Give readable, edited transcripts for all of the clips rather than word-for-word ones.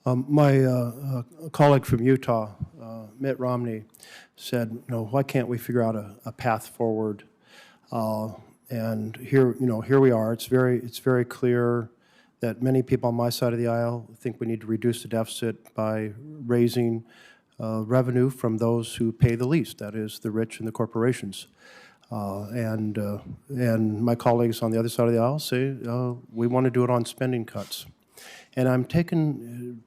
My colleague from Utah, Mitt Romney, said, why can't we figure out a path forward? And here we are. It's very clear that many people on my side of the aisle think we need to reduce the deficit by raising revenue from those who pay the least, that is, the rich and the corporations. And my colleagues on the other side of the aisle say we want to do it on spending cuts. And I'm taken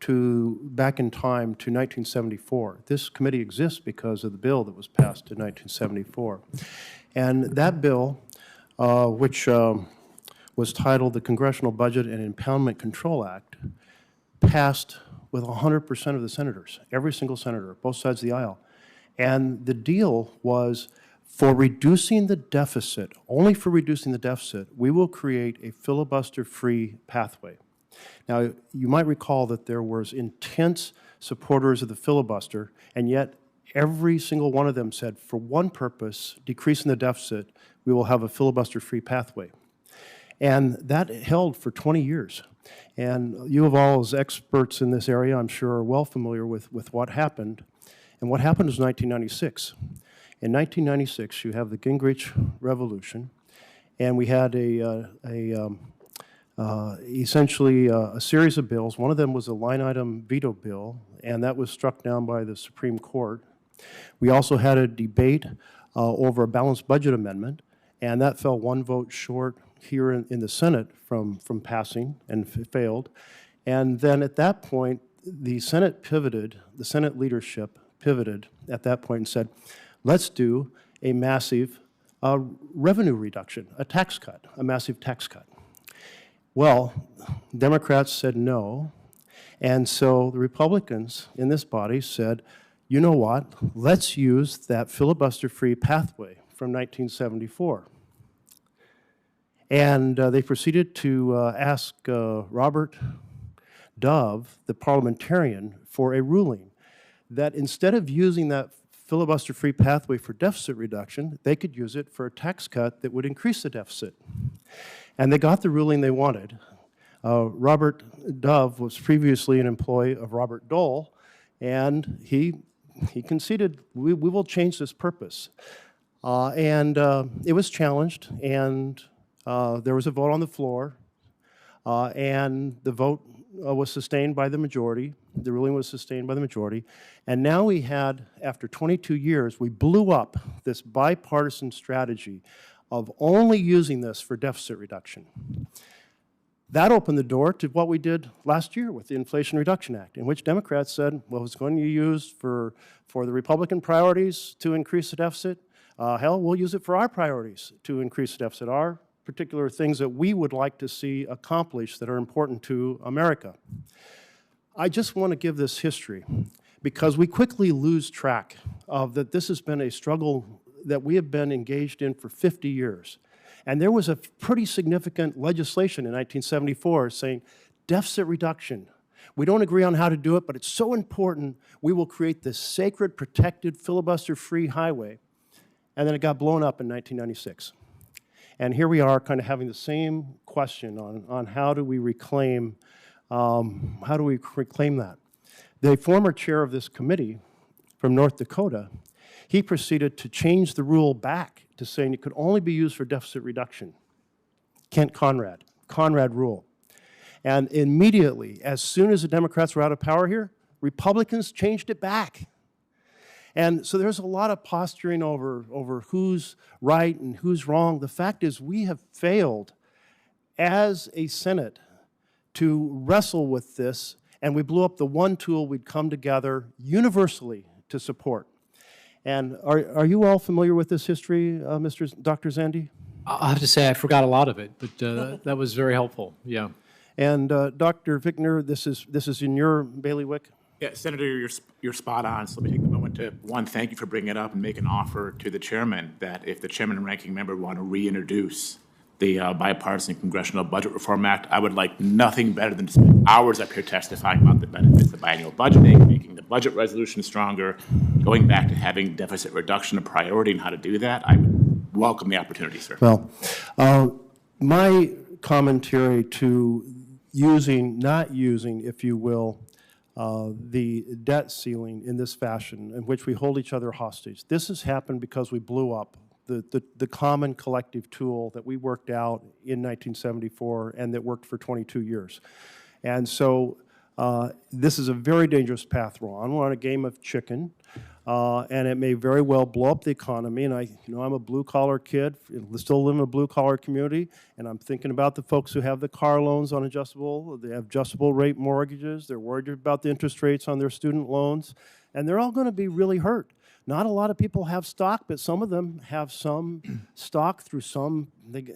back in time to 1974. This committee exists because of the bill that was passed in 1974. And that bill, which was titled the Congressional Budget and Impoundment Control Act, passed with 100% of the senators, every single senator, both sides of the aisle. And the deal was, for reducing the deficit, only for reducing the deficit, we will create a filibuster-free pathway. Now, you might recall that there was intense supporters of the filibuster, and yet every single one of them said, for one purpose, decreasing the deficit, we will have a filibuster-free pathway. And that held for 20 years. And you of all, as experts in this area, I'm sure are well familiar with what happened. And what happened was 1996. In 1996, you have the Gingrich Revolution, and we had essentially a series of bills. One of them was a line-item veto bill, and that was struck down by the Supreme Court. We also had a debate over a balanced budget amendment, and that fell one vote short here in the Senate from passing and failed. And then at that point, the Senate pivoted, the Senate leadership pivoted at that point and said, let's do a massive revenue reduction, a tax cut, a massive tax cut. Well, Democrats said no, and so the Republicans in this body said, you know what, let's use that filibuster-free pathway from 1974. And they proceeded to ask Robert Dove, the parliamentarian, for a ruling that instead of using that filibuster-free pathway for deficit reduction, they could use it for a tax cut that would increase the deficit. And they got the ruling they wanted. Robert Dove was previously an employee of Robert Dole, and he conceded, we will change this purpose. It was challenged, and there was a vote on the floor, and the vote was sustained by the majority. The ruling was sustained by the majority. And now we had, after 22 years, we blew up this bipartisan strategy of only using this for deficit reduction. That opened the door to what we did last year with the Inflation Reduction Act, in which Democrats said, well, it's going to be used for the Republican priorities to increase the deficit. Hell, we'll use it for our priorities to increase the deficit, our particular things that we would like to see accomplished that are important to America. I just want to give this history because we quickly lose track of that this has been a struggle that we have been engaged in for 50 years. And there was a pretty significant legislation in 1974 saying, deficit reduction. We don't agree on how to do it, but it's so important, we will create this sacred, protected, filibuster-free highway. And then it got blown up in 1996. And here we are kind of having the same question on how do we reclaim that. The former chair of this committee from North Dakota, he proceeded to change the rule back to saying it could only be used for deficit reduction. Kent Conrad rule. And immediately, as soon as the Democrats were out of power here, Republicans changed it back. And so there's a lot of posturing over who's right and who's wrong. The fact is we have failed as a Senate to wrestle with this, and we blew up the one tool we'd come together universally to support. And are you all familiar with this history, Dr. Zandi? I'll have to say I forgot a lot of it, but that was very helpful, yeah. And Dr. Vickner, this is in your bailiwick? Yeah, Senator, you're spot on. So let me take the moment to, one, thank you for bringing it up and make an offer to the chairman that if the chairman and ranking member want to reintroduce the Bipartisan Congressional Budget Reform Act, I would like nothing better than to spend hours up here testifying about the benefits of biennial budgeting, making the budget resolution stronger, going back to having deficit reduction a priority and how to do that. I would welcome the opportunity, sir. Well, my commentary to not using, if you will, the debt ceiling in this fashion, in which we hold each other hostage. This has happened because we blew up the common collective tool that we worked out in 1974 and that worked for 22 years. And so this is a very dangerous path we're on. We're on a game of chicken, and it may very well blow up the economy. And I'm a blue-collar kid, still live in a blue-collar community, and I'm thinking about the folks who have the car loans on adjustable, they have adjustable rate mortgages, they're worried about the interest rates on their student loans, and they're all going to be really hurt. Not a lot of people have stock, but some of them have some stock through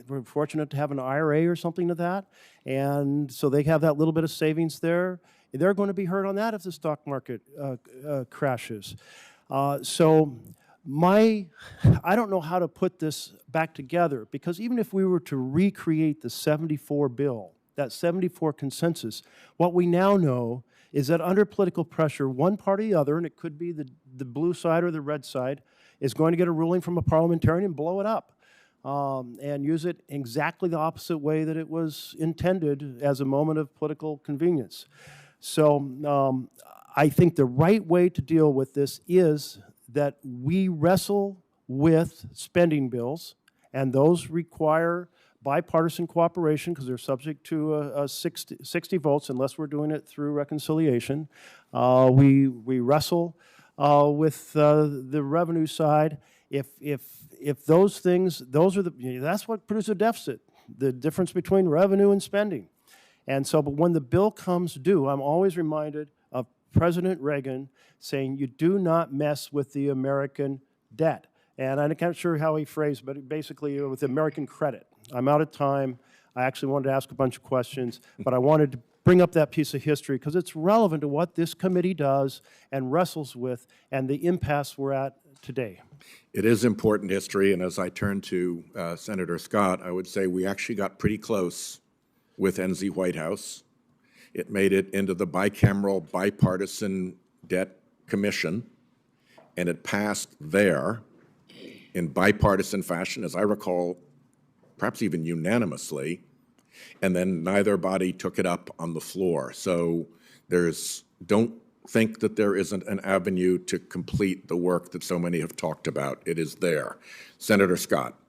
we're fortunate to have an IRA or something to that, and so they have that little bit of savings there. They're going to be hurt on that if the stock market crashes. I don't know how to put this back together, because even if we were to recreate the 74 bill, that 74 consensus, what we now know is that under political pressure, one party or the other, and it could be the blue side or the red side, is going to get a ruling from a parliamentarian and blow it up and use it exactly the opposite way that it was intended as a moment of political convenience. So I think the right way to deal with this is that we wrestle with spending bills, and those require bipartisan cooperation because they're subject to 60 votes unless we're doing it through reconciliation. We wrestle with the revenue side. If those things, that's what produces a deficit, the difference between revenue and spending. And so, but when the bill comes due, I'm always reminded of President Reagan saying, "You do not mess with the American debt." And I'm not sure how he phrased, but basically with American credit. I'm out of time. I actually wanted to ask a bunch of questions, but I wanted to bring up that piece of history because it's relevant to what this committee does and wrestles with and the impasse we're at today. It is important history, and as I turn to Senator Scott, I would say we actually got pretty close with NZ Whitehouse. It made it into the bicameral bipartisan debt commission, and it passed there in bipartisan fashion, as I recall, perhaps even unanimously, and then neither body took it up on the floor. So don't think that there isn't an avenue to complete the work that so many have talked about. It is there. Senator Scott.